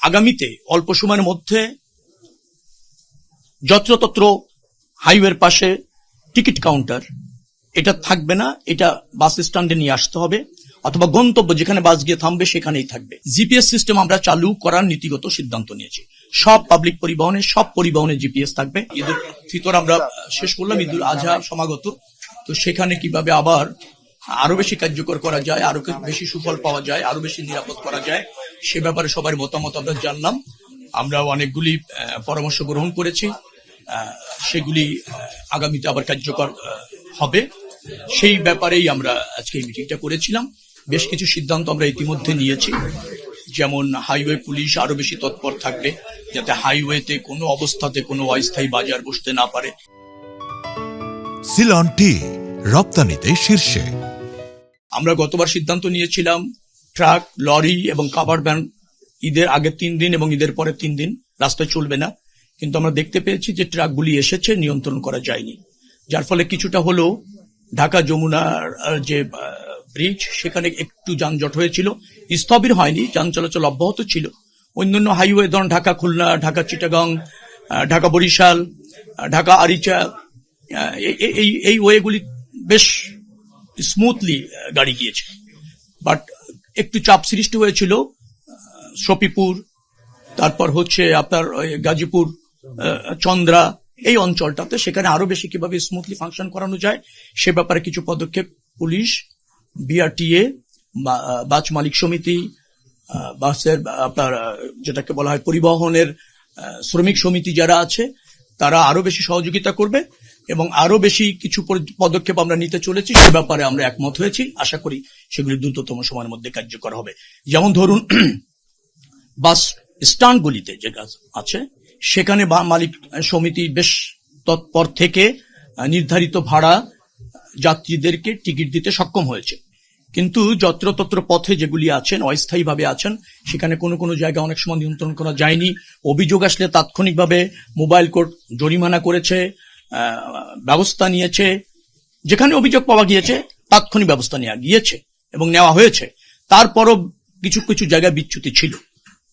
আগামীতে অল্প সময়ের মধ্যে যত্রতত্র হাইওয়ের পাশে টিকিট কাউন্টার এটা থাকবে না, এটা বাস স্ট্যান্ডে নিয়ে আসতে হবে, অথবা গন্তব্য যেখানে বাস গিয়ে থামবে সেখানেই থাকবে। জিপিএস সিস্টেম আমরা চালু করার নীতিগত সিদ্ধান্ত নিয়েছি। সব পাবলিক পরিবহনে, সব পরিবহনে জিপিএস থাকবে। ঈদুল ফিতর আমরা শেষ করলাম, ঈদুল আজহা সমাগত, তো সেখানে কিভাবে আবার আরো বেশি কার্যকর করা যায়, আরো বেশি সুফল পাওয়া যায়, আরো বেশি নিরাপদ করা যায়, সে ব্যাপারে সবার মতামত আমরা জানলাম। আমরা অনেকগুলি পরামর্শ গ্রহণ করেছি, সেগুলি আগামীতে আবার কার্যকর হবে। সেই ব্যাপারেই আমরা আজকে এই মিটিংটা করেছিলাম। বেশ কিছু সিদ্ধান্ত আমরা ইতিমধ্যে নিয়েছি, যেমন হাইওয়ে পুলিশ আরো বেশি তৎপর থাকবে, যাতে হাইওয়েতে কোনো অবস্থাতে কোনো অস্থায়ী বাজার বসতে না পারে। সিলন টি রপ্তানিতে শীর্ষে। আমরা গতবার সিদ্ধান্ত নিয়েছিলাম ট্রাক, লরি এবং কাভার্ড ভ্যান ঈদের আগের 3 দিন এবং ঈদের পরে 3 দিন রাস্তায় চলবে না, কিন্তু আমরা দেখতে পেয়েছি যে ট্রাকগুলি এসেছে, নিয়ন্ত্রণ করা যায়নি, যার ফলে কিছুটা হলেও ঢাকা যমুনার যে ব্রিজ সেখানে একটু যানজট হয়েছিল, স্থবির হয়নি, যান চলাচল অব্যাহত ছিল। অন্যান্য হাইওয়ে ধরুন ঢাকা খুলনা, ঢাকা চিটাগাং, ঢাকা বরিশাল, ঢাকা আরিচা, এই ওয়েগুলি বেশ স্মুথলি গাড়ি গিয়েছে। বাট একটু চাপ সৃষ্টি হয়েছিল শফিপুর, তারপর হচ্ছে আপনার গাজীপুর, চন্দ্রা, এই অঞ্চলটাতে, সেখানে আরো বেশি কিভাবে স্মুথলি ফাংশন করানো যায় সে ব্যাপারে কিছু পদক্ষেপ পুলিশ, বিআরটিএ, বাস মালিক সমিতি, বাসের আপনার যেটাকে বলা হয় পরিবহনের শ্রমিক সমিতি যারা আছে, তারা আরো বেশি সহযোগিতা করবে এবং আরো বেশি কিছু পদক্ষেপ আমরা নিতে চলেছি, সে ব্যাপারে আমরা একমত হয়েছি। আশা করি সেগুলি দ্রুততম সময়ের মধ্যে কার্যকর হবে। যেমন ধরুন বাস স্ট্যান্ডগুলিতে যেটা আছে সেখানে মালিক সমিতি বেশ তৎপর থেকে নির্ধারিত ভাড়া যাত্রীদেরকে টিকিট দিতে সক্ষম হয়েছে, কিন্তু যত্রতত্র পথে যেগুলি আছেন, অস্থায়ীভাবে আছেন, সেখানে কোনো কোনো জায়গায় অনেক সময় নিয়ন্ত্রণ করা যায়নি। অভিযোগ আসলে তাৎক্ষণিকভাবে মোবাইল কোর্ট জরিমানা করেছে, ব্যবস্থা নিয়েছে, যেখানে অভিযোগ পাওয়া গিয়েছে তাৎক্ষণিক ব্যবস্থা নেওয়া গিয়েছে এবং নেওয়া হয়েছে। তারপরও কিছু কিছু জায়গায় বিচ্যুতি ছিল,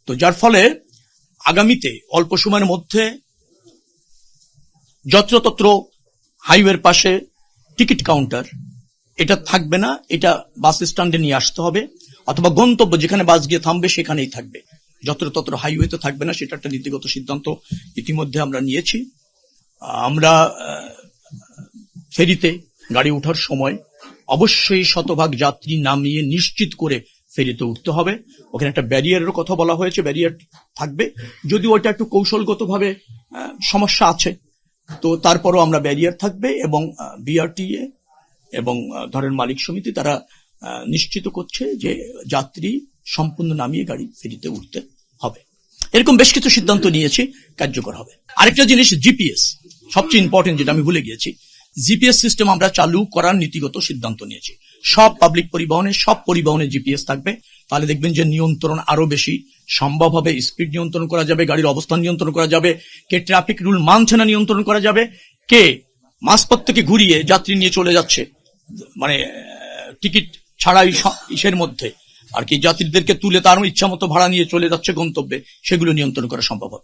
তো যার ফলে আগামীতে অল্প সময়ের মধ্যে যত্রতত্র হাইওয়ের পাশে টিকিট কাউন্টার এটা থাকবে না, এটা বাস স্ট্যান্ডে নিয়ে আসতে হবে, অথবা গন্তব্য যেখানে বাস গিয়ে থামবে সেখানেই থাকবে। যত্রতত্র হাইওয়েতে থাকবে না, সেটা একটা নীতিগত সিদ্ধান্ত ইতিমধ্যে আমরা নিয়েছি। আমরা ফেরিতে গাড়ি ওঠার সময় অবশ্যই শতভাগ যাত্রী নামিয়ে নিশ্চিত করে ফেরিতে উঠতে হবে। ওখানে একটা ব্যারিয়ারের কথা বলা হয়েছে, ব্যারিয়ার থাকবে, যদিও ওইটা একটু কৌশলগতভাবে সমস্যা আছে, তো তারপরও আমরা ব্যারিয়ার থাকবে এবং বিআরটিএ এবং ধরেন মালিক সমিতি তারা নিশ্চিত করছে যে যাত্রী সম্পূর্ণ নামিয়ে গাড়ি ফেরিতে উঠতে হবে। এরকম বেশ কিছু সিদ্ধান্ত নিয়েছি, কার্যকর হবে। আরেকটা জিনিস জিপিএস, সবচেয়ে ইম্পর্টেন্ট, যেটা আমি ভুলে গিয়েছি, জিপিএস সিস্টেম আমরা চালু করার নীতিগত সিদ্ধান্ত নিয়েছি। সব পাবলিক পরিবহনে, সব পরিবহনে জিপিএস থাকবে, তাহলে দেখবেন যে নিয়ন্ত্রণ আরো বেশি সম্ভব হবে। স্পিড নিয়ন্ত্রণ করা যাবে, গাড়ির অবস্থান নিয়ন্ত্রণ করা যাবে, কে ট্রাফিক রুল মানছে না নিয়ন্ত্রণ করা যাবে, কে মাঝপথ থেকে ঘুরিয়ে যাত্রী নিয়ে চলে যাচ্ছে মানে টিকিট ছাড়াই ইসের মধ্যে আর কি, যাত্রীদেরকে তুলে তার ইচ্ছা মতো ভাড়া নিয়ে চলে যাচ্ছে গন্তব্যে, সেগুলো নিয়ন্ত্রণ করা সম্ভব হবে।